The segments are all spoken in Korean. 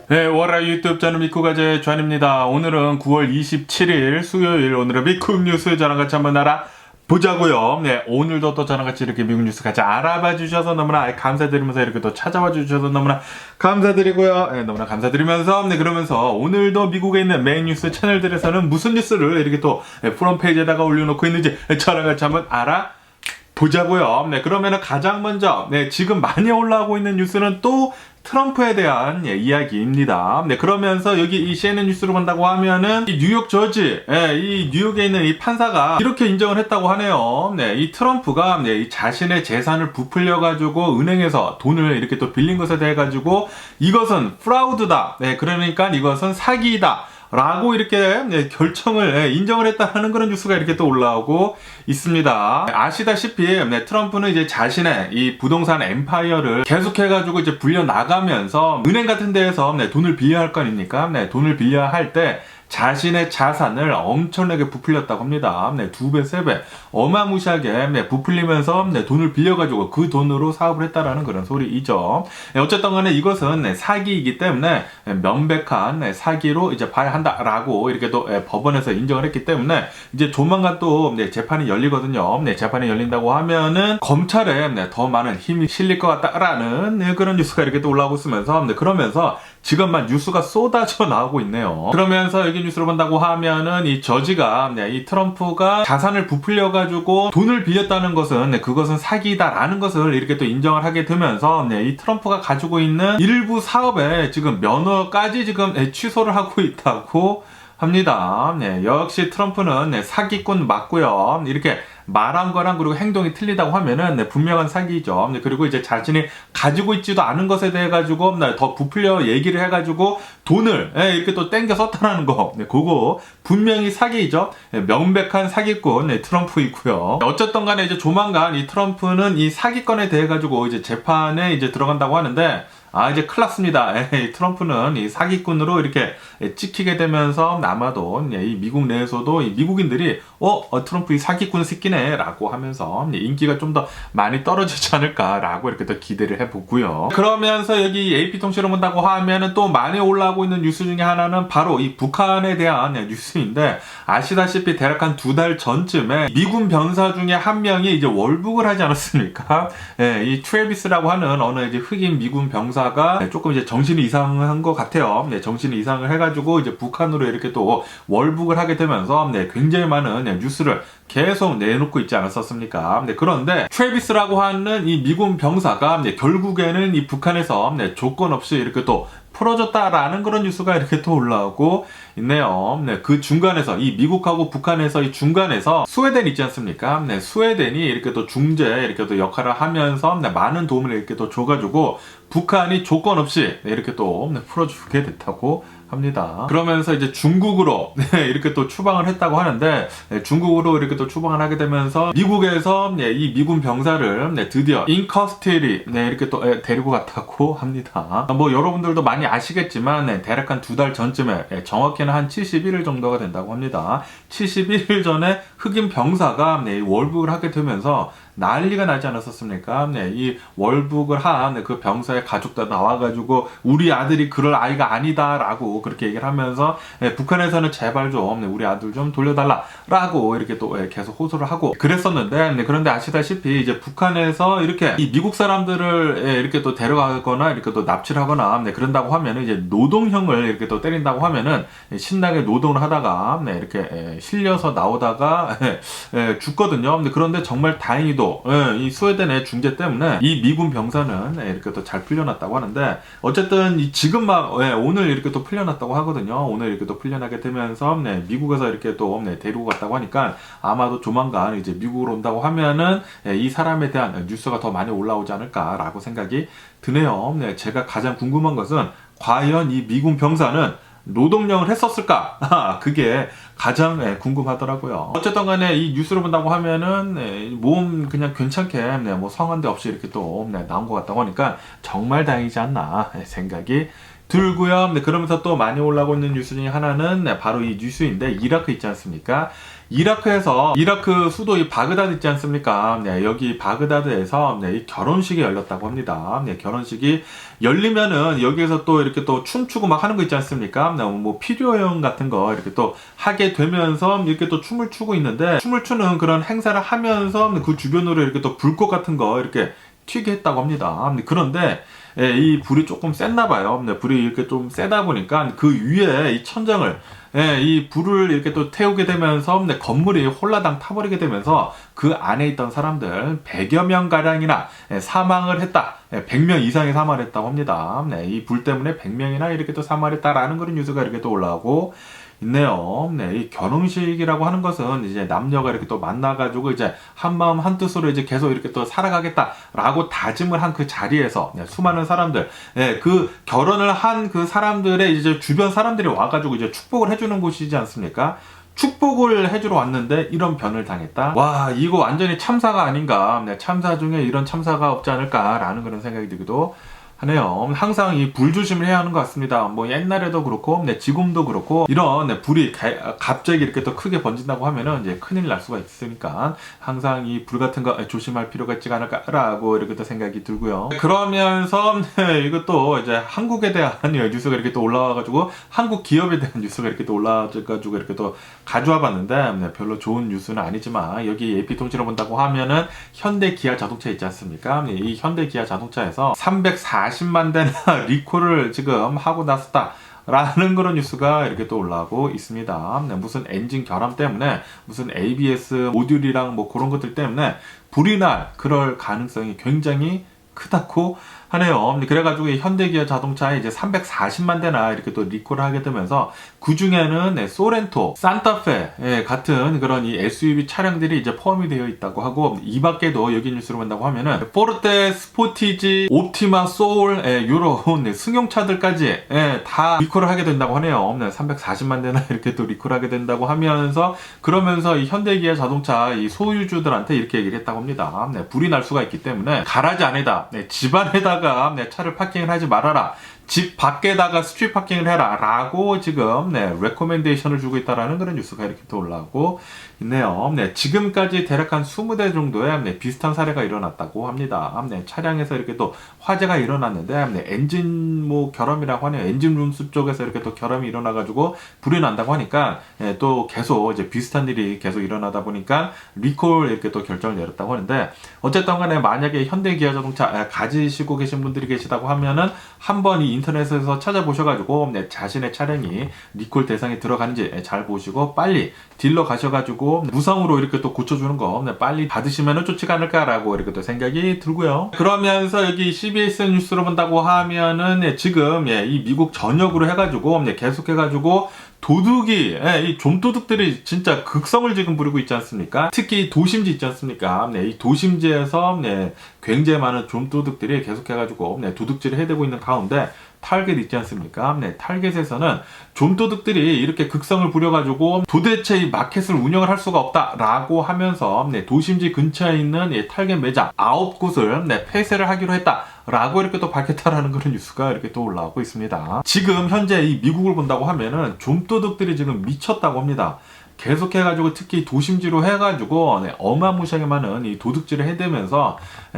네, 월화 유튜브 저는 미쿠가제 존입니다. 오늘은 9월 27일 수요일, 오늘은 미국 뉴스 저랑 같이 한번 알아보자고요. 네, 오늘도 또 저랑 같이 이렇게 미국 뉴스 같이 알아봐 주셔서 너무나 감사드리면서 이렇게 또 찾아와 주셔서 너무나 감사드리고요. 네, 너무나 감사드리면서 그러면서 오늘도 미국에 있는 메인 뉴스 채널들에서는 무슨 뉴스를 이렇게 또 프론페이지에다가 올려놓고 있는지 저랑 같이 한번 보자고요. 네, 그러면은 가장 먼저, 지금 많이 올라오고 있는 뉴스는 또 트럼프에 대한 이야기입니다. 네, 그러면서 여기 이 CNN 뉴스로 본다고 하면은 이 뉴욕 저지, 이 뉴욕에 있는 이 판사가 이렇게 인정을 했다고 하네요. 네, 이 트럼프가 이 자신의 재산을 부풀려가지고 은행에서 돈을 이렇게 또 빌린 것에 대해 가지고 이것은 프라우드다. 네, 그러니까 이것은 사기이다. 라고 이렇게 결정을 인정을 했다는 그런 뉴스가 이렇게 또 올라오고 있습니다. 아시다시피 트럼프는 이제 자신의 이 부동산 엠파이어를 계속해가지고 이제 불려 나가면서 은행 같은 데에서 돈을 빌려야 할 거 아닙니까? 돈을 빌려야 할 때 자신의 자산을 엄청나게 부풀렸다고 합니다. 2배, 3배 어마무시하게 부풀리면서 돈을 빌려가지고 그 돈으로 사업을 했다라는 그런 소리이죠. 어쨌든 간에 이것은 사기이기 때문에 명백한 사기로 이제 봐야 한다라고 이렇게 또 법원에서 인정을 했기 때문에 이제 조만간 또 재판이 열리거든요. 재판이 열린다고 하면은 검찰에 더 많은 힘이 실릴 것 같다라는 그런 뉴스가 이렇게 또 올라오고 있으면서 그러면서 지금만 뉴스가 쏟아져 나오고 있네요. 그러면서 여기 뉴스를 본다고 하면은 이 저지가 이 트럼프가 자산을 부풀려가지고 돈을 빌렸다는 것은 그것은 사기다라는 것을 이렇게 또 인정을 하게 되면서 이 트럼프가 가지고 있는 일부 사업에 지금 면허까지 지금 취소를 하고 있다고 합니다. 역시 트럼프는 사기꾼 맞고요. 이렇게 말한 거랑 그리고 행동이 틀리다고 하면은 분명한 사기죠. 그리고 이제 자신이 가지고 있지도 않은 것에 대해 가지고 더 부풀려 얘기를 해가지고 돈을 이렇게 또 땡겨 썼다는 거, 그거 분명히 사기죠. 명백한 사기꾼 트럼프이고요. 어쨌든 간에 이제 조만간 이 트럼프는 이 사기건에 대해 가지고 이제 재판에 이제 들어간다고 하는데. 이제 큰일 났습니다. 트럼프는 이 사기꾼으로 이렇게 찍히게 되면서 아마도 이 미국 내에서도 이 미국인들이 트럼프 이 사기꾼 새끼네 라고 하면서 인기가 좀 더 많이 떨어지지 않을까라고 이렇게 더 기대를 해보고요. 그러면서 여기 AP통신을 본다고 하면은 또 많이 올라오고 있는 뉴스 중에 하나는 바로 이 북한에 대한 뉴스인데 아시다시피 대략 한 2달 전쯤에 미군 병사 중에 한 명이 이제 월북을 하지 않았습니까? 이 트래비스라고 하는 어느 이제 흑인 미군 병사 가 조금 이제 정신이 이상한 것 같아요. 정신이 이상을 해가지고 이제 북한으로 이렇게 또 월북을 하게 되면서 굉장히 많은 뉴스를 계속 내놓고 있지 않았었습니까? 그런데 트래비스라고 하는 이 미군 병사가 결국에는 이 북한에서 조건 없이 이렇게 또 풀어줬다라는 그런 뉴스가 이렇게 또 올라오고 있네요. 그 중간에서 이 미국하고 북한에서 이 중간에서 스웨덴 있지 않습니까? 스웨덴이 이렇게 또 중재 이렇게 또 역할을 하면서 많은 도움을 이렇게 또 줘가지고 북한이 조건 없이 이렇게 또 풀어주게 됐다고 합니다. 그러면서 이제 중국으로 이렇게 또 추방을 했다고 하는데 중국으로 이렇게 또 추방을 하게 되면서 미국에서 이 미군 병사를 드디어 인커스티리 이렇게 또 데리고 갔다고 합니다. 뭐 여러분들도 많이 아시겠지만 대략 한 2달 전쯤에 정확히는 한 71일 정도가 된다고 합니다. 71일 전에 흑인 병사가 월북을 하게 되면서 난리가 나지 않았었습니까? 이 월북을 한 그 병사의 가족들 나와가지고 우리 아들이 그럴 아이가 아니다라고 그렇게 얘기를 하면서 북한에서는 제발 좀 우리 아들 좀 돌려달라라고 이렇게 또 계속 호소를 하고 그랬었는데 그런데 아시다시피 이제 북한에서 이렇게 이 미국 사람들을 이렇게 또 데려가거나 이렇게 또 납치를 하거나 그런다고 하면은 이제 노동형을 이렇게 또 때린다고 하면은 신나게 노동을 하다가 이렇게 실려서 나오다가 죽거든요. 그런데 정말 다행히도 이 스웨덴의 중재 때문에 이 미군 병사는 이렇게 또 잘 풀려났다고 하는데 어쨌든 지금 막 오늘 이렇게 또 풀려났다고 하거든요. 오늘 이렇게 또 풀려나게 되면서 미국에서 이렇게 또 데리고 갔다고 하니까 아마도 조만간 이제 미국으로 온다고 하면은 이 사람에 대한 뉴스가 더 많이 올라오지 않을까라고 생각이 드네요. 제가 가장 궁금한 것은 과연 이 미군 병사는 노동령을 했었을까? 그게 가장 궁금하더라고요. 어쨌든 간에 이 뉴스를 본다고 하면은 몸 그냥 괜찮게 뭐 성한데 없이 이렇게 또 나온 것 같다고 하니까 정말 다행이지 않나 생각이 들고요. 네, 그러면서 또 많이 올라오고 있는 뉴스 중에 하나는 네, 바로 이 뉴스인데 이라크 있지 않습니까? 이라크에서 이라크 수도 이 바그다드 있지 않습니까? 네, 여기 바그다드에서 네, 이 결혼식이 열렸다고 합니다. 네, 결혼식이 열리면은 여기에서 또 이렇게 또 춤추고 막 하는 거 있지 않습니까? 네, 뭐 피디오영 같은 거 이렇게 또 하게 되면서 이렇게 또 춤을 추고 있는데 춤을 추는 그런 행사를 하면서 그 주변으로 이렇게 또 불꽃 같은 거 이렇게 튀게 했다고 합니다. 그런데 예, 이 불이 조금 셌나 봐요. 네, 불이 이렇게 좀 세다 보니까 그 위에 이 천장을 예, 이 불을 이렇게 또 태우게 되면서 네, 건물이 홀라당 타버리게 되면서 그 안에 있던 사람들 100여 명 가량이나 예, 사망을 했다. 예, 100명 이상이 사망을 했다고 합니다. 네, 이 불 때문에 100명이나 이렇게 또 사망을 했다라는 그런 뉴스가 이렇게 또 올라오고 있네요. 네, 이 결혼식이라고 하는 것은 이제 남녀가 이렇게 또 만나가지고 이제 한 마음 한 뜻으로 이제 계속 이렇게 또 살아가겠다라고 다짐을 한 그 자리에서 네, 수많은 사람들, 네, 그 결혼을 한 그 사람들의 이제 주변 사람들이 와가지고 이제 축복을 해주는 곳이지 않습니까? 축복을 해주러 왔는데 이런 변을 당했다. 와, 이거 완전히 참사가 아닌가. 네, 참사 중에 이런 참사가 없지 않을까라는 그런 생각이 들기도 하네요. 항상 이 불 조심을 해야 하는 것 같습니다. 뭐 옛날에도 그렇고, 네, 지금도 그렇고, 이런 네, 불이 갑자기 이렇게 또 크게 번진다고 하면은 이제 큰일 날 수가 있으니까 항상 이 불 같은 거 조심할 필요가 있지 않을까라고 이렇게 또 생각이 들고요. 그러면서 네, 이것도 이제 한국에 대한 뉴스가 이렇게 또 올라와가지고 한국 기업에 대한 뉴스가 이렇게 또 올라와가지고 이렇게 또 가져와 봤는데 네, 별로 좋은 뉴스는 아니지만 여기 AP통신을 본다고 하면은 현대 기아 자동차 있지 않습니까? 네, 이 현대 기아 자동차에서 340만 대나 리콜을 지금 하고 났었다. 라는 그런 뉴스가 이렇게 또 올라오고 있습니다. 네, 무슨 엔진 결함 때문에 무슨 ABS 모듈이랑 뭐 그런 것들 때문에 불이 날 그럴 가능성이 굉장히 크다고 하네요. 그래가지고 현대기아 자동차에 이제 340만 대나 이렇게 또 리콜을 하게 되면서 그 중에는 네, 소렌토, 산타페 같은 그런 이 SUV 차량들이 이제 포함이 되어 있다고 하고 이 밖에도 여기 뉴스를 본다고 하면은 포르테, 스포티지, 옵티마, 소울 이런 네, 승용차들까지 다 리콜을 하게 된다고 하네요. 네, 340만 대나 이렇게 또 리콜하게 된다고 하면서 그러면서 이 현대기아 자동차 이 소유주들한테 이렇게 얘기를 했다고 합니다. 네, 불이 날 수가 있기 때문에 가라지 안에다 네, 집안에다 내 차를 파킹을 하지 말아라. 집 밖에다가 스트릿 파킹을 해라 라고 지금 레코멘데이션을 주고 있다라는 그런 뉴스가 이렇게 또 올라오고 있네요. 지금까지 대략 한 20대 정도의 비슷한 사례가 일어났다고 합니다. 차량에서 이렇게 또 화재가 일어났는데 엔진 뭐 결함이라고 하네요. 엔진 룸수 쪽에서 이렇게 또 결함이 일어나가지고 불이 난다고 하니까 또 계속 이제 비슷한 일이 계속 일어나다 보니까 리콜 이렇게 또 결정을 내렸다고 하는데 어쨌든 간에 만약에 현대 기아 자동차 가지시고 계신 분들이 계시다고 하면은 한번 이 인터넷에서 찾아보셔가지고 자신의 차량이 리콜 대상에 들어가는지 잘 보시고 빨리 딜러 가셔가지고 무상으로 이렇게 또 고쳐주는 거 빨리 받으시면 좋지 않을까라고 이렇게 또 생각이 들고요. 그러면서 여기 CBS 뉴스로 본다고 하면은 지금 이 미국 전역으로 해가지고 계속해가지고 도둑이 이 좀도둑들이 진짜 극성을 지금 부리고 있지 않습니까? 특히 도심지 있지 않습니까? 이 도심지에서 굉장히 많은 좀도둑들이 계속해가지고 도둑질을 해대고 있는 가운데 타겟 있지 않습니까? 타겟에서는 좀도둑들이 이렇게 극성을 부려가지고 도대체 이 마켓을 운영을 할 수가 없다라고 하면서 도심지 근처에 있는 타겟 매장 9곳을 폐쇄를 하기로 했다. 라고 이렇게 또 밝혔다라는 그런 뉴스가 이렇게 또 올라오고 있습니다. 지금 현재 이 미국을 본다고 하면은 좀도둑들이 지금 미쳤다고 합니다. 계속해가지고 특히 도심지로 해가지고 어마무시하게 많은 이 도둑질을 해대면서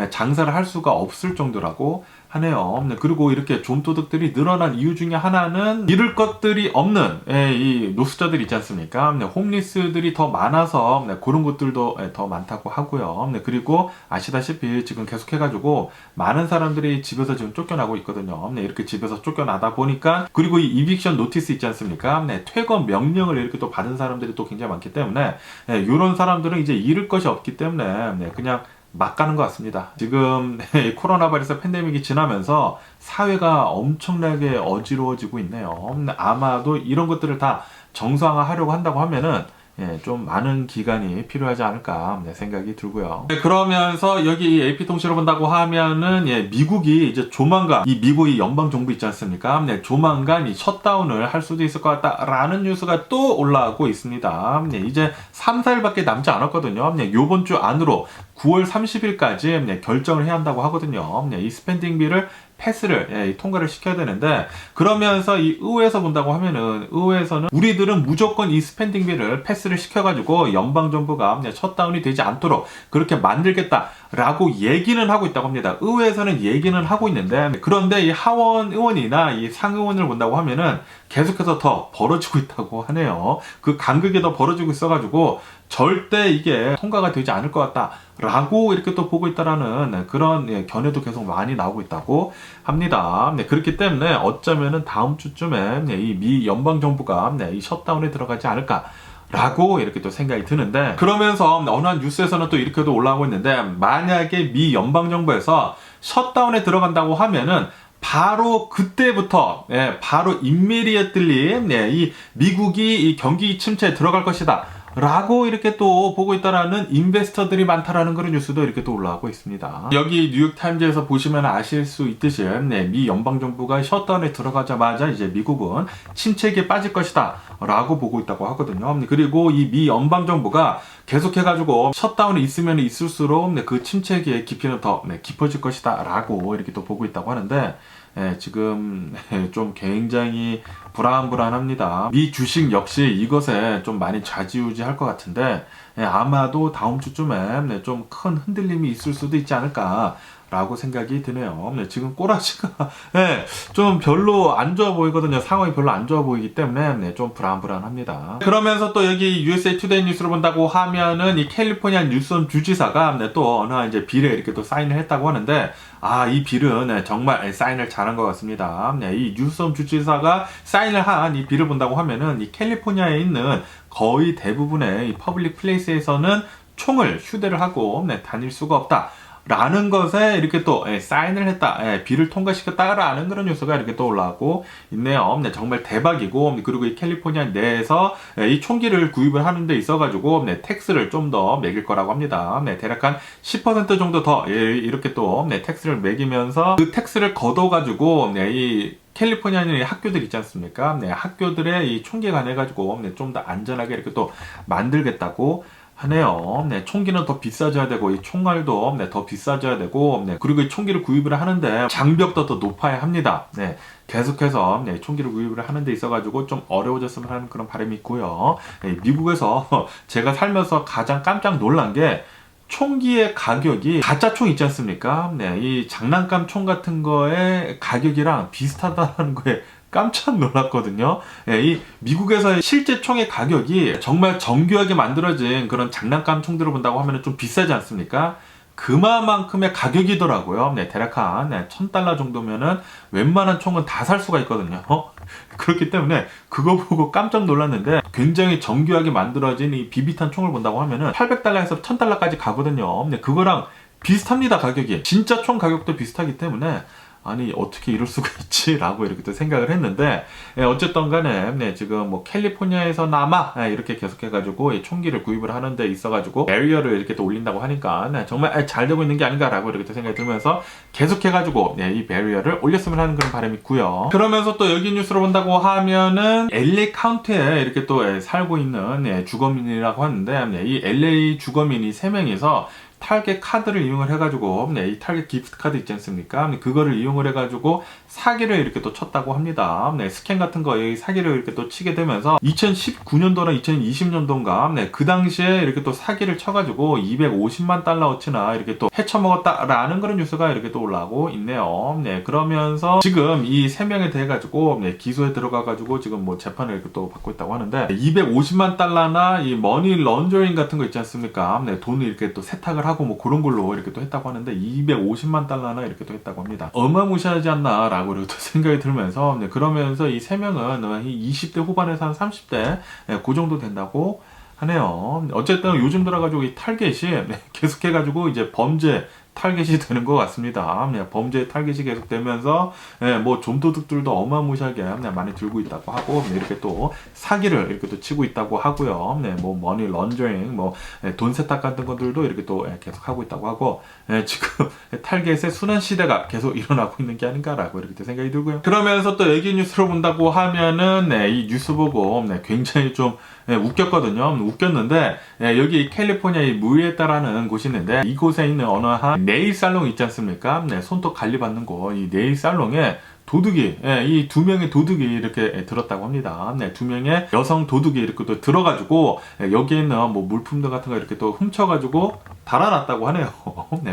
장사를 할 수가 없을 정도라고 하네요. 그리고 이렇게 좀도둑들이 늘어난 이유 중에 하나는 잃을 것들이 없는 이 노숙자들 있지 않습니까? 홈리스들이 더 많아서 그런 것들도 더 많다고 하고요. 그리고 아시다시피 지금 계속해가지고 많은 사람들이 집에서 지금 쫓겨나고 있거든요. 이렇게 집에서 쫓겨나다 보니까 그리고 이 이빅션 노티스 있지 않습니까? 퇴거 명령을 이렇게 또 받은 사람들이 또 굉장히 많기 때문에 이런 사람들은 이제 잃을 것이 없기 때문에 그냥 막 가는 것 같습니다. 지금 코로나 바이러스 팬데믹이 지나면서 사회가 엄청나게 어지러워지고 있네요. 아마도 이런 것들을 다 정상화하려고 한다고 하면은 좀 많은 기간이 필요하지 않을까 생각이 들고요. 그러면서 여기 AP통신을 본다고 하면은 미국이 이제 조만간 이 미국의 연방정부 있지 않습니까? 조만간 이 셧다운을 할 수도 있을 것 같다라는 뉴스가 또 올라오고 있습니다. 이제 3, 4일밖에 남지 않았거든요. 요번 주 안으로 9월 30일까지 결정을 해야 한다고 하거든요. 이 스펜딩 비를 패스를 통과를 시켜야 되는데, 그러면서 이 의회에서 본다고 하면은 의회에서는 우리들은 무조건 이 스pen딩비를 패스를 시켜가지고 연방정부가 셧다운이 되지 않도록 그렇게 만들겠다라고 얘기는 하고 있다고 합니다. 의회에서는 얘기는 하고 있는데, 그런데 이 하원 의원이나 이 상의원을 본다고 하면은 계속해서 더 벌어지고 있다고 하네요. 그 간극이 더 벌어지고 있어가지고 절대 이게 통과가 되지 않을 것 같다라고 이렇게 또 보고 있다라는 그런 견해도 계속 많이 나오고 있다고 합니다. 그렇기 때문에 어쩌면은 다음 주쯤에 이 미 연방 정부가 이 셧다운에 들어가지 않을까. 라고 이렇게 또 생각이 드는데, 그러면서 어느 한 뉴스에서는 또 이렇게도 올라오고 있는데, 만약에 미 연방정부에서 셧다운에 들어간다고 하면은 바로 그때부터 바로 immediately 이 미국이 이 경기 침체에 들어갈 것이다 라고 이렇게 또 보고 있다라는 인베스터들이 많다라는 그런 뉴스도 이렇게 또 올라오고 있습니다. 여기 뉴욕타임즈에서 보시면 아실 수 있듯이 미 연방정부가 셧다운에 들어가자마자 이제 미국은 침체기에 빠질 것이다 라고 보고 있다고 하거든요. 그리고 이 미 연방정부가 계속해가지고 셧다운이 있으면 있을수록 그 침체기의 깊이는 더 깊어질 것이다 라고 이렇게 또 보고 있다고 하는데, 지금 좀 굉장히 불안합니다. 미 주식 역시 이것에 좀 많이 좌지우지할 것 같은데, 아마도 다음 주쯤에 좀 큰 흔들림이 있을 수도 있지 않을까 라고 생각이 드네요. 지금 꼬라지가 좀 별로 안 좋아 보이거든요. 상황이 별로 안 좋아 보이기 때문에 좀 불안합니다. 그러면서 또 여기 USA 투데이 뉴스를 본다고 하면은 이 캘리포니아 뉴섬 주지사가 또 어느 이제 빌에 이렇게 또 사인을 했다고 하는데, 이 빌은 정말 사인을 잘한 것 같습니다. 이 뉴섬 주지사가 사인을 한 이 빌을 본다고 하면은 이 캘리포니아에 있는 거의 대부분의 이 퍼블릭 플레이스에서는 총을 휴대를 하고 다닐 수가 없다 라는 것에 이렇게 또 사인을 했다, 비를 통과시켰다라는 그런 뉴스가 이렇게 또 올라오고 있네요. 정말 대박이고, 그리고 이 캘리포니아 내에서 이 총기를 구입을 하는 데 있어가지고 텍스를 좀 더 매길 거라고 합니다. 대략 한 10% 정도 더 이렇게 또 텍스를 매기면서 그 텍스를 걷어가지고 이 캘리포니아의 학교들 있지 않습니까? 학교들의 이 총기에 관해가지고 좀 더 안전하게 이렇게 또 만들겠다고 하네요. 총기는 더 비싸져야 되고, 이 총알도 더 비싸져야 되고, 그리고 이 총기를 구입을 하는데 장벽도 더 높아야 합니다. 계속해서 총기를 구입을 하는 데 있어가지고 좀 어려워졌으면 하는 그런 바람이 있고요. 미국에서 제가 살면서 가장 깜짝 놀란 게, 총기의 가격이 가짜 총 있지 않습니까? 이 장난감 총 같은 거의 가격이랑 비슷하다는 거에 깜짝 놀랐거든요. 이 미국에서의 실제 총의 가격이 정말 정교하게 만들어진 그런 장난감 총들을 본다고 하면 좀 비싸지 않습니까? 그만큼의 가격이더라고요. 대략 한 $1,000 정도면은 웬만한 총은 다 살 수가 있거든요. 그렇기 때문에 그거 보고 깜짝 놀랐는데, 굉장히 정교하게 만들어진 이 비비탄 총을 본다고 하면은 $800에서 $1,000까지 가거든요. 그거랑 비슷합니다, 가격이. 진짜 총 가격도 비슷하기 때문에 아니 어떻게 이럴 수가 있지? 라고 이렇게 또 생각을 했는데, 어쨌든 간에 지금 뭐 캘리포니아에서나마 이렇게 계속해가지고 총기를 구입을 하는 데 있어가지고 베리어를 이렇게 또 올린다고 하니까 정말 잘 되고 있는 게 아닌가라고 이렇게 또 생각이 들면서 계속해가지고 이 베리어를 올렸으면 하는 그런 바람이 있고요. 그러면서 또 여기 뉴스로 본다고 하면은 LA 카운티에 이렇게 또 살고 있는 주거민이라고 하는데, 이 LA 주거민이 3명이서 타겟 카드를 이용을 해가지고 이 타겟 기프트 카드 있지 않습니까? 그거를 이용을 해가지고 사기를 이렇게 또 쳤다고 합니다. 스캔 같은 거에 사기를 이렇게 또 치게 되면서 2019년도나 2020년도인가 그 당시에 이렇게 또 사기를 쳐가지고 $250만 어치나 이렇게 또 헤쳐먹었다라는 그런 뉴스가 이렇게 또 올라오고 있네요. 그러면서 지금 이 3명에 대해 가지고 기소에 들어가가지고 지금 뭐 재판을 이렇게 또 받고 있다고 하는데, $250만 이 머니 런저링 같은 거 있지 않습니까? 돈을 이렇게 또 세탁을 하고 뭐 그런 걸로 이렇게 또 했다고 하는데, $250만 이렇게 또 했다고 합니다. 어마무시하지 않나 라고 또 생각이 들면서, 그러면서 이 3명은 20대 후반에서 한 30대 그 정도 된다고 하네요. 어쨌든 요즘 들어가지고 이 타겟이 계속해가지고 이제 범죄 타겟이 되는 것 같습니다. 범죄 타겟이 계속되면서 뭐 좀도둑들도 어마무시하게 많이 들고 있다고 하고, 이렇게 또 사기를 이렇게 또 치고 있다고 하고요. 뭐 머니 런저링, 뭐 돈 세탁 같은 것들도 이렇게 또 계속 하고 있다고 하고, 지금 타겟의 순환 시대가 계속 일어나고 있는 게 아닌가라고 이렇게 생각이 들고요. 그러면서 또 여기 뉴스로 본다고 하면은 이 뉴스 보고 굉장히 좀 웃겼거든요. 웃겼는데, 여기 캘리포니아의 무리에따라는 곳이 있는데, 이곳에 있는 어느 한 네일 살롱 있지 않습니까? 손톱 관리받는 거, 이 네일 살롱에 도둑이, 이 두 명의 도둑이 이렇게 들었다고 합니다. 두 명의 여성 도둑이 이렇게 또 들어가지고, 여기에 있는 뭐 물품들 같은 거 이렇게 또 훔쳐가지고 달아났다고 하네요.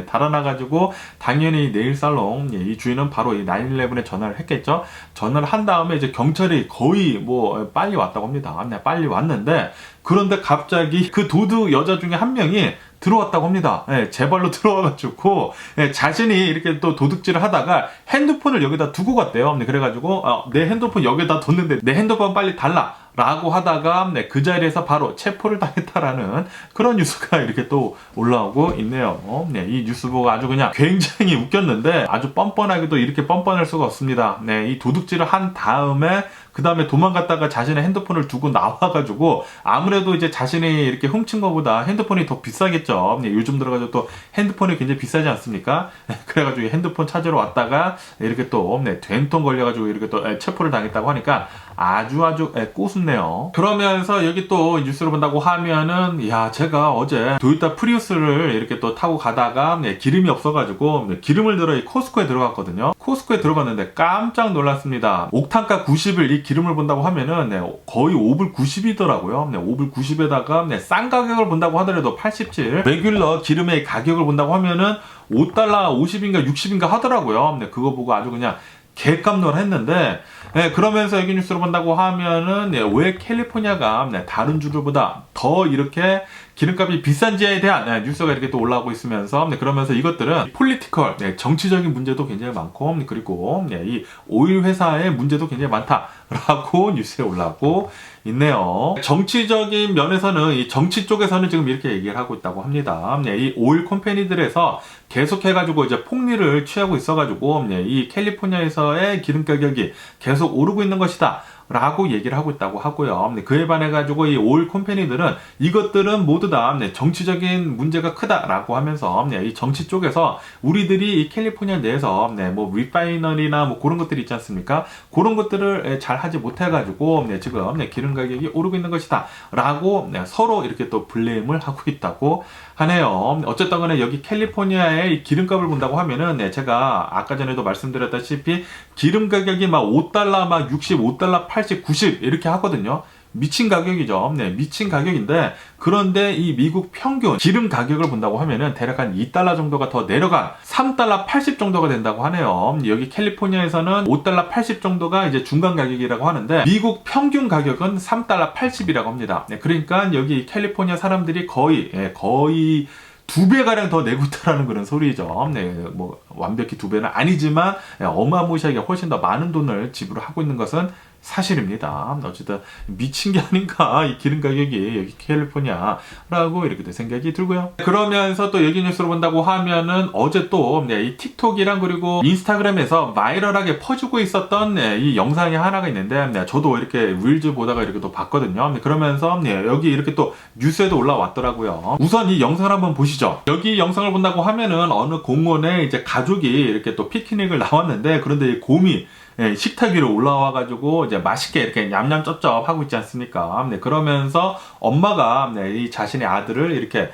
달아나가지고, 당연히 네일 살롱, 이 주인은 바로 이 911에 전화를 했겠죠? 전화를 한 다음에 이제 경찰이 거의 뭐 빨리 왔다고 합니다. 빨리 왔는데, 그런데 갑자기 그 도둑 여자 중에 한 명이 들어왔다고 합니다. 제 발로 들어와가지고 자신이 이렇게 또 도둑질을 하다가 핸드폰을 여기다 두고 갔대요. 그래가지고 내 핸드폰 여기다 뒀는데 내 핸드폰 빨리 달라 라고 하다가 그 자리에서 바로 체포를 당했다라는 그런 뉴스가 이렇게 또 올라오고 있네요. 이 뉴스 보고 아주 그냥 굉장히 웃겼는데 아주 뻔뻔하게도 이렇게 뻔뻔할 수가 없습니다. 이 도둑질을 한 다음에 그 다음에 도망갔다가 자신의 핸드폰을 두고 나와가지고 아무래도 이제 자신이 이렇게 훔친 것보다 핸드폰이 더 비싸겠죠. 요즘 들어가지고 또 핸드폰이 굉장히 비싸지 않습니까? 그래가지고 핸드폰 찾으러 왔다가 이렇게 또 된통 걸려가지고 이렇게 또 체포를 당했다고 하니까 아주 꼬숩네요. 그러면서 여기 또 뉴스를 본다고 하면은 제가 어제 도요타 프리우스를 이렇게 또 타고 가다가 기름이 없어가지고 기름을 들어 이 코스코에 들어갔거든요. 코스코에 들어갔는데 깜짝 놀랐습니다. 옥탄가 90을 이 기름을 본다고 하면은 거의 5불 90이더라고요. 5불 90에다가 싼 가격을 본다고 하더라도 87. 레귤러 기름의 가격을 본다고 하면은 5달러 50인가 60인가 하더라고요. 그거 보고 아주 그냥 개깜놀 했는데, 그러면서 여기 뉴스를 본다고 하면은, 왜 캘리포니아가 다른 주들보다 더 이렇게 기름값이 비싼지에 대한 뉴스가 이렇게 또 올라오고 있으면서, 그러면서 이것들은 폴리티컬, 정치적인 문제도 굉장히 많고, 그리고 이 오일 회사의 문제도 굉장히 많다라고 뉴스에 올라오고 있네요. 정치적인 면에서는 이 정치 쪽에서는 지금 이렇게 얘기를 하고 있다고 합니다. 이 오일 컴퍼니들에서 계속해가지고 이제 폭리를 취하고 있어가지고 이 캘리포니아에서의 기름 가격이 계속 오르고 있는 것이다. 라고 얘기를 하고 있다고 하고요. 그에 반해가지고 이 오일 컴퍼니들은 이것들은 모두 다 정치적인 문제가 크다라고 하면서 이 정치 쪽에서 우리들이 이 캘리포니아 내에서 뭐 리파이너리나 뭐 그런 것들이 있지 않습니까? 그런 것들을 잘 하지 못해가지고 지금 기름 가격이 오르고 있는 것이다. 라고 서로 이렇게 또 블레임을 하고 있다고 하네요. 어쨌든 간에 여기 캘리포니아의 기름값을 본다고 하면은 제가 아까 전에도 말씀드렸다시피 기름 가격이 막 5달러 막 60, 5달러 80, 90 이렇게 하거든요. 미친 가격이죠. 미친 가격인데 그런데 이 미국 평균 기름 가격을 본다고 하면은 대략 한 2달러 정도가 더 내려간 3달러 80 정도가 된다고 하네요. 여기 캘리포니아에서는 5달러 80 정도가 이제 중간 가격이라고 하는데 미국 평균 가격은 3달러 80이라고 합니다. 그러니까 여기 캘리포니아 사람들이 거의 2배가량 더 내고 있다라는 그런 소리죠. 뭐 완벽히 2배는 아니지만 어마무시하게 훨씬 더 많은 돈을 지불하고 있는 것은 사실입니다. 어쨌든 미친 게 아닌가 이 기름 가격이 여기 캘리포니아라고 이렇게 생각이 들고요. 그러면서 또 여기 뉴스를 본다고 하면은 어제 또 이 틱톡이랑 그리고 인스타그램에서 바이럴하게 퍼지고 있었던 이 영상이 하나가 있는데 저도 이렇게 릴즈 보다가 이렇게 또 봤거든요. 그러면서 여기 이렇게 또 뉴스에도 올라왔더라고요. 우선 이 영상을 한번 보시죠. 여기 영상을 본다고 하면은 어느 공원에 이제 가족이 이렇게 또 피크닉을 나왔는데 그런데 이 곰이 식탁 위로 올라와가지고 이제 맛있게 이렇게 냠냠쩝쩝 하고 있지 않습니까? 그러면서 엄마가 이 자신의 아들을 이렇게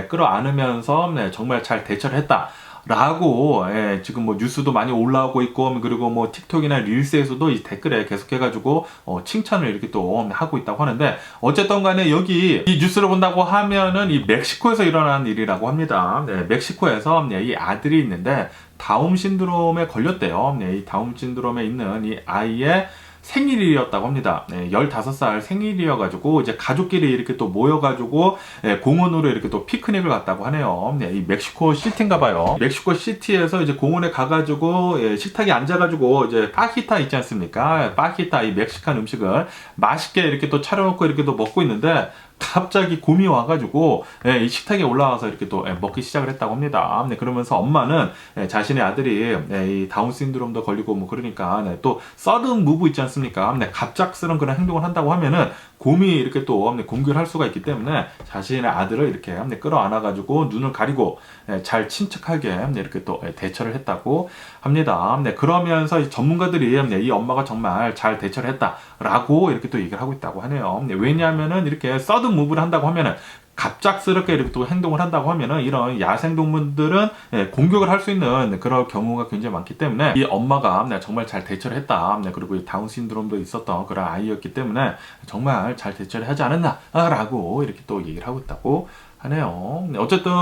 끌어안으면서 정말 잘 대처를 했다. 라고 지금 뭐 뉴스도 많이 올라오고 있고 그리고 뭐 틱톡이나 릴스에서도 이 댓글에 계속해가지고 칭찬을 이렇게 또 하고 있다고 하는데 어쨌든 간에 여기 이 뉴스를 본다고 하면은 이 멕시코에서 일어난 일이라고 합니다. 멕시코에서 이 아들이 있는데 다운 신드롬에 걸렸대요. 이 다운 신드롬에 있는 이 아이의 생일이었다고 합니다. 15살 생일이어가지고 이제 가족끼리 이렇게 또 모여가지고 공원으로 이렇게 또 피크닉을 갔다고 하네요. 이 멕시코 시티인가 봐요. 멕시코 시티에서 이제 공원에 가가지고 식탁에 앉아가지고 이제 파키타 있지 않습니까? 파키타 이 멕시칸 음식을 맛있게 이렇게 또 차려놓고 이렇게 또 먹고 있는데 갑자기 곰이 와가지고 이 식탁에 올라와서 이렇게 또 먹기 시작을 했다고 합니다. 그러면서 엄마는 자신의 아들이 이 다운 신드롬도 걸리고 뭐 그러니까 또 서든 무브 있지 않습니까? 갑작스러운 그런 행동을 한다고 하면은 곰이 이렇게 또 공격할 수가 있기 때문에 자신의 아들을 이렇게 끌어안아가지고 눈을 가리고 잘 침착하게 이렇게 또 대처를 했다고 합니다. 그러면서 전문가들이 이 엄마가 정말 잘 대처를 했다라고 이렇게 또 얘기를 하고 있다고 하네요. 왜냐하면은 이렇게 서든 무브를 한다고 하면은 갑작스럽게 이렇게 또 행동을 한다고 하면은 이런 야생동물들은 공격을 할 수 있는 그런 경우가 굉장히 많기 때문에 이 엄마가 정말 잘 대처를 했다. 그리고 이 다운 신드롬도 있었던 그런 아이였기 때문에 정말 잘 대처를 하지 않았나라고 이렇게 또 얘기를 하고 있다고 하네요. 어쨌든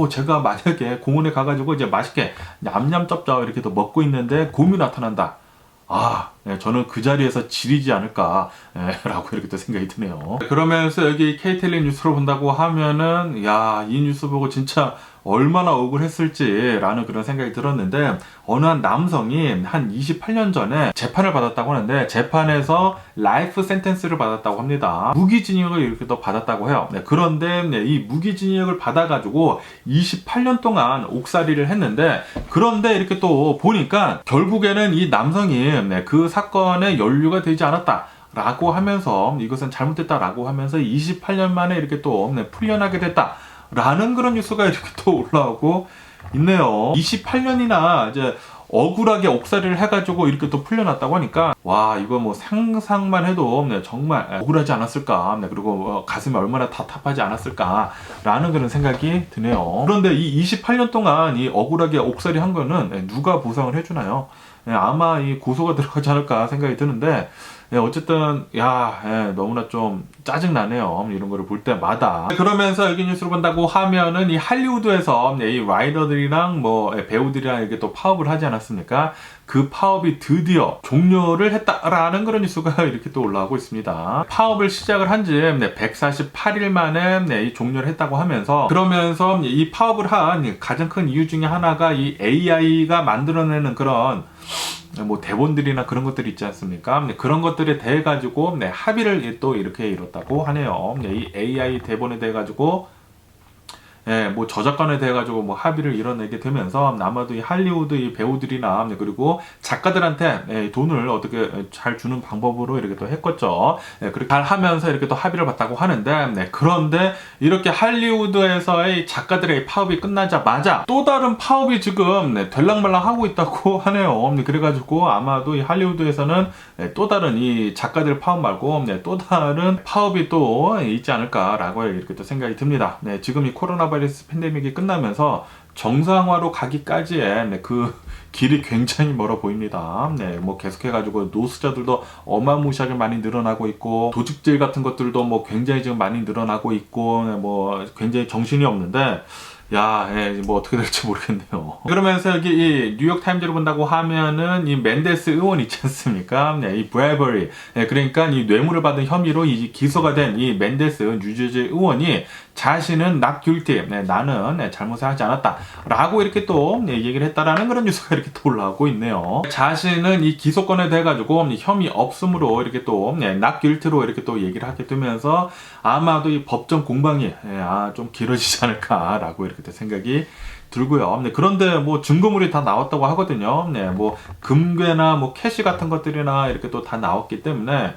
제가 만약에 공원에 가가지고 이제 맛있게 냠냠쩝쩝 이렇게 또 먹고 있는데 곰이 나타난다. 저는 그 자리에서 지리지 않을까 라고 이렇게 또 생각이 드네요. 그러면서 여기 KTLA 뉴스로 본다고 하면은 이 뉴스 보고 진짜 얼마나 억울했을지라는 그런 생각이 들었는데, 어느 한 남성이 한 28년 전에 재판을 받았다고 하는데 재판에서 라이프 센텐스를 받았다고 합니다. 무기징역을 이렇게 또 받았다고 해요. 그런데 이 무기징역을 받아가지고 28년 동안 옥살이를 했는데, 그런데 이렇게 또 보니까 결국에는 이 남성이 그 사건에 연루가 되지 않았다 라고 하면서, 이것은 잘못됐다라고 하면서 28년 만에 이렇게 또 풀려나게 됐다 라는 그런 뉴스가 이렇게 또 올라오고 있네요. 28년이나 이제 억울하게 옥살이를 해가지고 이렇게 또 풀려났다고 하니까 이거 뭐 상상만 해도 정말 억울하지 않았을까, 그리고 가슴이 얼마나 답답하지 않았을까 라는 그런 생각이 드네요. 그런데 이 28년 동안 이 억울하게 옥살이 한 거는 누가 보상을 해주나요? 아마 이 고소가 들어가지 않을까 생각이 드는데, 어쨌든 너무나 좀 짜증나네요. 이런 거를 볼 때마다. 그러면서 여기 뉴스를 본다고 하면은 이 할리우드에서 이 라이더들이랑 뭐 배우들이랑 이렇게 또 파업을 하지 않았습니까? 그 파업이 드디어 종료를 했다라는 그런 뉴스가 이렇게 또 올라오고 있습니다. 파업을 시작을 한 지 148일 만에 이 종료를 했다고 하면서, 그러면서 이 파업을 한 가장 큰 이유 중에 하나가 이 AI가 만들어내는 그런 뭐 대본들이나 그런 것들이 있지 않습니까? 그런 것들에 대해 가지고 합의를 또 이렇게 이뤘다고 하네요. 이 AI 대본에 대해 가지고 뭐 저작권에 대해 가지고 뭐 합의를 이뤄내게 되면서 아마도 이 할리우드 이 배우들이나 그리고 작가들한테 돈을 어떻게 잘 주는 방법으로 이렇게 또 했겠죠. 그렇게 잘 하면서 이렇게 또 합의를 봤다고 하는데, 그런데 이렇게 할리우드에서의 작가들의 파업이 끝나자마자 또 다른 파업이 지금 될랑말랑 하고 있다고 하네요. 그래가지고 아마도 이 할리우드에서는 또 다른 이 작가들 파업 말고 또 다른 파업이 또 있지 않을까라고 이렇게 또 생각이 듭니다. 지금 이 코로나 바이러스 팬데믹이 끝나면서 정상화로 가기까지의 그 길이 굉장히 멀어 보입니다. 뭐 계속해가지고 노숙자들도 어마무시하게 많이 늘어나고 있고, 도둑질 같은 것들도 뭐 굉장히 지금 많이 늘어나고 있고, 뭐 굉장히 정신이 없는데, 뭐 어떻게 될지 모르겠네요. 그러면서 여기 이 뉴욕 타임즈를 본다고 하면은 이 맨데스 의원 있지 않습니까? 이 브래버리, 그러니까 이 뇌물을 받은 혐의로 이 기소가 된 이 맨데스 뉴저지 의원이 자신은 not guilty, 나는 잘못을 하지 않았다 라고 이렇게 또 얘기를 했다라는 그런 뉴스가 이렇게 또 올라오고 있네요. 자신은 이 기소권에 대해 가지고 혐의 없음으로 이렇게 또 not guilty로 이렇게 또 얘기를 하게 되면서 아마도 이 법정 공방이 좀 길어지지 않을까 라고 이렇게 또 생각이 들고요. 그런데 뭐 증거물이 다 나왔다고 하거든요. 뭐 금괴나 뭐 캐시 같은 것들이나 이렇게 또 다 나왔기 때문에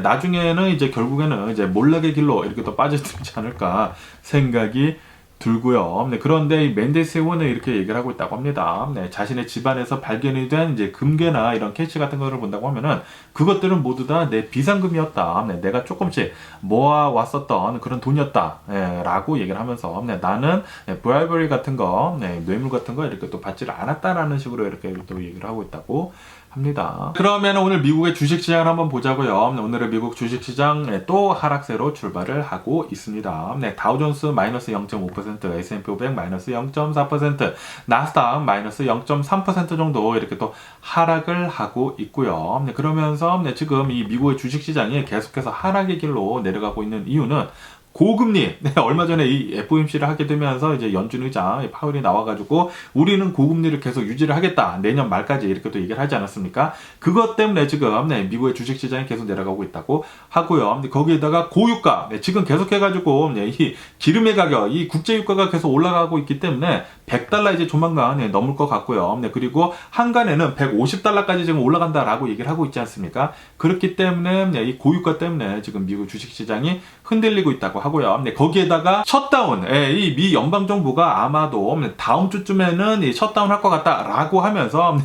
나중에는 이제 결국에는 이제 몰락의 길로 이렇게 또 빠져들지 않을까 생각이 들고요. 그런데 이 맨데스 의원은 이렇게 얘기를 하고 있다고 합니다. 자신의 집안에서 발견이 된 이제 금괴나 이런 캐시 같은 거를 본다고 하면은 그것들은 모두 다 내 비상금이었다. 내가 조금씩 모아왔었던 그런 돈이었다. 라고 얘기를 하면서 나는 브라이버리 같은 거, 뇌물 같은 거 이렇게 또 받지를 않았다라는 식으로 이렇게 또 얘기를 하고 있다고 합니다. 그러면 오늘 미국의 주식시장을 한번 보자고요. 오늘의 미국 주식시장 또 하락세로 출발을 하고 있습니다. 다우존스 마이너스 0.5%, S&P 500 마이너스 0.4%, 나스닥 마이너스 0.3% 정도 이렇게 또 하락을 하고 있고요. 그러면서 지금 이 미국의 주식시장이 계속해서 하락의 길로 내려가고 있는 이유는 고금리, 얼마 전에 이 FOMC를 하게 되면서 이제 연준 의장 파월이 나와가지고 우리는 고금리를 계속 유지를 하겠다. 내년 말까지 이렇게 또 얘기를 하지 않았습니까? 그것 때문에 지금 미국의 주식시장이 계속 내려가고 있다고 하고요. 거기에다가 고유가, 지금 계속해가지고 이 기름의 가격, 이 국제유가가 계속 올라가고 있기 때문에 $100 이제 조만간 넘을 것 같고요. 그리고 한간에는 $150까지 지금 올라간다라고 얘기를 하고 있지 않습니까? 그렇기 때문에 이 고유가 때문에 지금 미국 주식시장이 흔들리고 있다고 하고요. 네, 거기에다가 셧다운, 이 미 연방정부가 아마도 다음 주쯤에는 이 셧다운 할 것 같다라고 하면서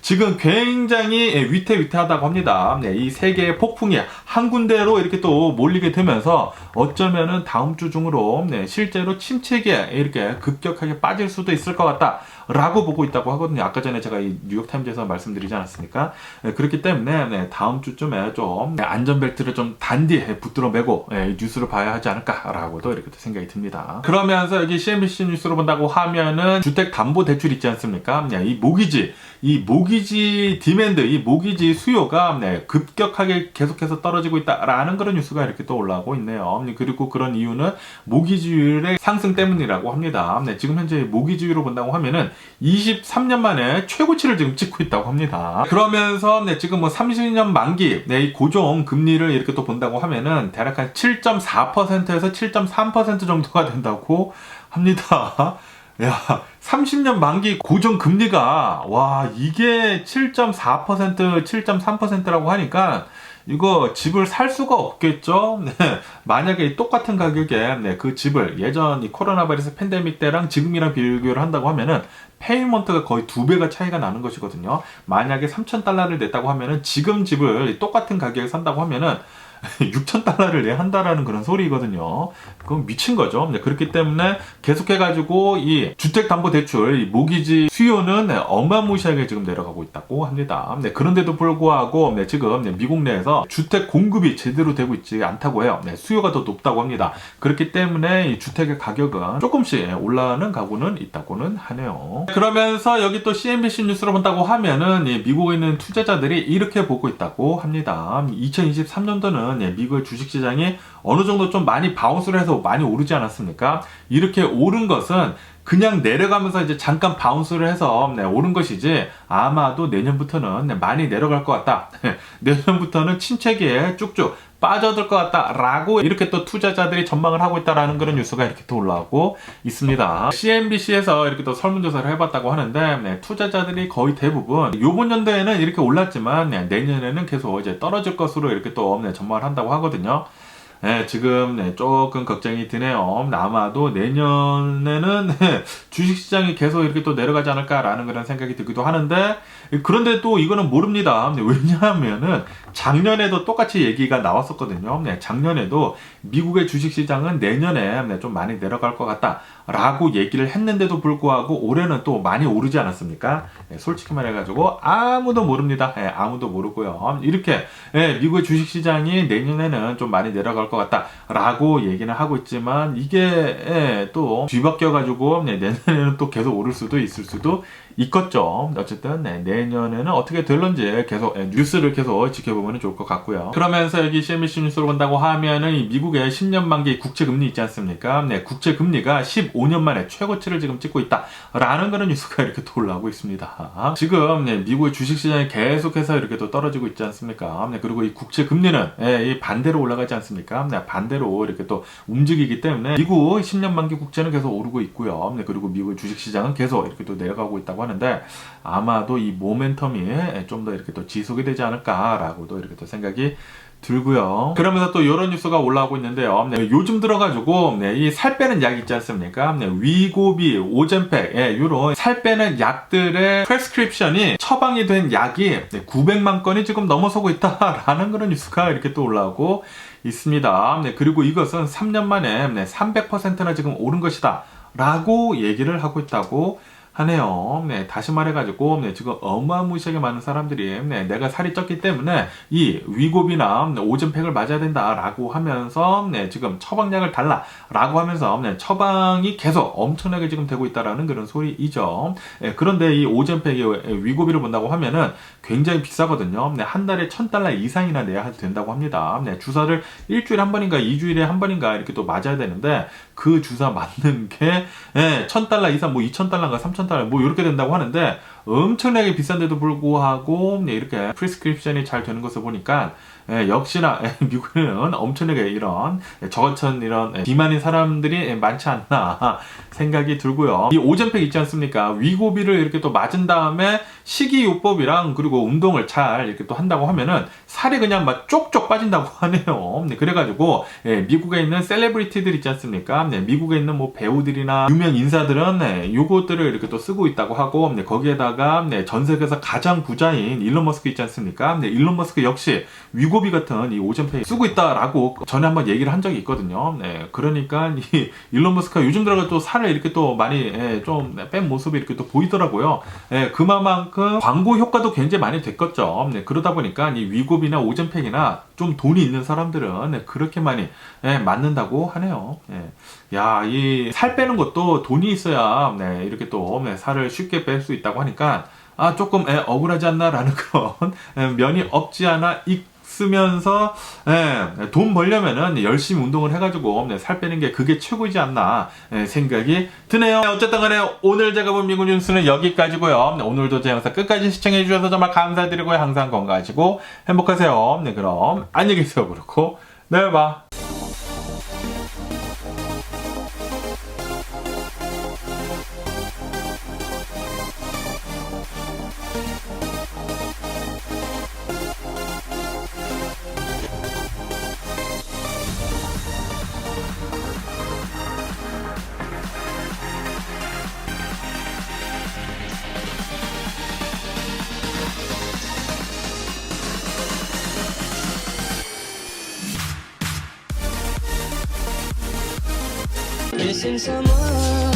지금 굉장히 위태위태하다고 합니다. 이 세계의 폭풍이 한 군데로 이렇게 또 몰리게 되면서 어쩌면은 다음 주 중으로 실제로 침체기에 이렇게 급격하게 빠질 수도 있을 것 같다라고 보고 있다고 하거든요. 아까 전에 제가 이 뉴욕타임즈에서 말씀드리지 않았습니까? 그렇기 때문에 다음 주쯤에 좀 안전벨트를 좀 단디 붙들어 매고 뉴스를 봐야 하지 않을까라고도 이렇게 생각이 듭니다. 그러면서 여기 CNBC 뉴스로 본다고 하면은 주택담보대출 있지 않습니까? 이 모기지 디맨드, 이 모기지 수요가 급격하게 계속해서 떨어지고 있다라는 그런 뉴스가 이렇게 또 올라오고 있네요. 그리고 그런 이유는 모기지율의 상승 때문이라고 합니다. 지금 현재 모기지율로 본다고 하면은 23년 만에 최고치를 지금 찍고 있다고 합니다. 그러면서 지금 뭐 30년 만기 이 고정 금리를 이렇게 또 본다고 하면은 대략 한 7.4%에서 7.3% 정도가 된다고 합니다. 야, 30년 만기 고정 금리가 이게 7.4%, 7.3%라고 하니까 이거 집을 살 수가 없겠죠? 만약에 똑같은 가격에 그 집을 예전 이 코로나 바이러스 팬데믹 때랑 지금이랑 비교를 한다고 하면은 페이먼트가 거의 2배가 차이가 나는 것이거든요. 만약에 3,000달러를 냈다고 하면은 지금 집을 똑같은 가격에 산다고 하면은 6,000달러를 내야 한다라는 그런 소리거든요. 그건 미친 거죠. 그렇기 때문에 계속해가지고 이 주택담보대출, 이 모기지 수요는 어마무시하게 지금 내려가고 있다고 합니다. 그런데도 불구하고 지금 미국 내에서 주택 공급이 제대로 되고 있지 않다고 해요. 수요가 더 높다고 합니다. 그렇기 때문에 이 주택의 가격은 조금씩 올라가는 가구는 있다고는 하네요. 그러면서 여기 또 CNBC 뉴스로 본다고 하면은 미국에 있는 투자자들이 이렇게 보고 있다고 합니다. 2023년도는 미국의 주식시장이 어느 정도 좀 많이 바운스를 해서 많이 오르지 않았습니까? 이렇게 오른 것은 그냥 내려가면서 이제 잠깐 바운스를 해서 오른 것이지 아마도 내년부터는 많이 내려갈 것 같다. 내년부터는 침체기에 쭉쭉 빠져들 것 같다라고 이렇게 또 투자자들이 전망을 하고 있다라는 그런 뉴스가 이렇게 또 올라오고 있습니다. CNBC에서 이렇게 또 설문조사를 해봤다고 하는데 투자자들이 거의 대부분 이번 연도에는 이렇게 올랐지만 내년에는 계속 이제 떨어질 것으로 이렇게 또 전망을 한다고 하거든요. 지금 조금 걱정이 드네요. 아마도 내년에는 주식시장이 계속 이렇게 또 내려가지 않을까라는 그런 생각이 들기도 하는데 그런데 또 이거는 모릅니다. 왜냐하면은 작년에도 똑같이 얘기가 나왔었거든요. 작년에도 미국의 주식시장은 내년에 좀 많이 내려갈 것 같다라고 얘기를 했는데도 불구하고 올해는 또 많이 오르지 않았습니까? 솔직히 말해가지고 아무도 모릅니다. 아무도 모르고요. 이렇게 미국의 주식시장이 내년에는 좀 많이 내려갈 것 같다라고 얘기는 하고 있지만 이게 또 뒤바뀌어가지고 내년에는 또 계속 오를 수도 있을 수도 있겠죠. 어쨌든 내년에는 어떻게 될런지 계속 뉴스를 계속 지켜보면 좋을 것 같고요. 그러면서 여기 CNBC 뉴스로 본다고 하면은 이 미국의 10년 만기 국채금리 있지 않습니까? 국채금리가 15년 만에 최고치를 지금 찍고 있다라는 그런 뉴스가 이렇게 또 올라오고 있습니다. 지금 미국의 주식시장이 계속해서 이렇게 또 떨어지고 있지 않습니까? 그리고 이 국채금리는 이 반대로 올라가지 않습니까? 반대로 이렇게 또 움직이기 때문에 미국 10년 만기 국채는 계속 오르고 있고요. 그리고 미국의 주식시장은 계속 이렇게 또 내려가고 있다고 하는데 아마도 이 모멘텀이 좀 더 이렇게 또 지속이 되지 않을까라고도 이렇게 또 생각이 들고요. 그러면서 또 이런 뉴스가 올라오고 있는데요. 요즘 들어가지고 이 살 빼는 약 있지 않습니까? 위고비, 오젬팩, 이런 살 빼는 약들의 프레스크립션이 처방이 된 약이 900만 건이 지금 넘어서고 있다라는 그런 뉴스가 이렇게 또 올라오고 있습니다. 그리고 이것은 3년 만에 300%나 지금 오른 것이다 라고 얘기를 하고 있다고 하네요. 다시 말해가지고 지금 어마무시하게 많은 사람들이 내가 살이 쪘기 때문에 이 위고비나 오젬팩을 맞아야 된다라고 하면서 지금 처방약을 달라라고 하면서 처방이 계속 엄청나게 지금 되고 있다라는 그런 소리이죠. 그런데 이 오젬팩의 위고비를 본다고 하면은 굉장히 비싸거든요. 한 달에 1,000달러 이상이나 내야 된다고 합니다. 주사를 일주일에 한 번인가 2주일에 한 번인가 이렇게 또 맞아야 되는데 그 주사 맞는 게 1,000달러 이상, 뭐 2,000달러인가 3,000달러 뭐 이렇게 된다고 하는데 엄청나게 비싼데도 불구하고 이렇게 프리스크립션이 잘 되는 것을 보니까 역시나 미국에는 엄청나게 이런 저같은 이런 비만인 사람들이 많지 않나 생각이 들고요. 이 오젬팩 있지 않습니까? 위고비를 이렇게 또 맞은 다음에 식이요법이랑 그리고 운동을 잘 이렇게 또 한다고 하면은 살이 그냥 막 쪽쪽 빠진다고 하네요. 그래가지고 미국에 있는 셀레브리티들 있지 않습니까? 미국에 있는 뭐 배우들이나 유명 인사들은 요것들을 이렇게 또 쓰고 있다고 하고 거기에다가 전 세계에서 가장 부자인 일론 머스크 있지 않습니까? 일론 머스크 역시 위고비 같은 이 오젬팩 쓰고 있다라고 전에 한번 얘기를 한 적이 있거든요. 그러니까 이 일론 머스크가 요즘 들어가 또 살을 이렇게 또 많이 좀 뺀 모습이 이렇게 또 보이더라고요. 그만큼 광고 효과도 굉장히 많이 됐겠죠. 그러다 보니까 이 위고비나 오젬팩이나 좀 돈이 있는 사람들은 그렇게 많이 맞는다고 하네요. 야, 이 살 빼는 것도 돈이 있어야 이렇게 또 살을 쉽게 뺄 수 있다고 하니까 조금 억울하지 않나라는 그런 면이 없지 않아 있으면서 돈 벌려면은 열심히 운동을 해가지고 살 빼는 게 그게 최고이지 않나 생각이 드네요. 어쨌든 간에 오늘 제가 본 미국 뉴스는 여기까지고요. 오늘도 제 영상 끝까지 시청해 주셔서 정말 감사드리고요. 항상 건강하시고 행복하세요. 그럼 안녕히 계세요. 그렇고 내일 봐. Missing someone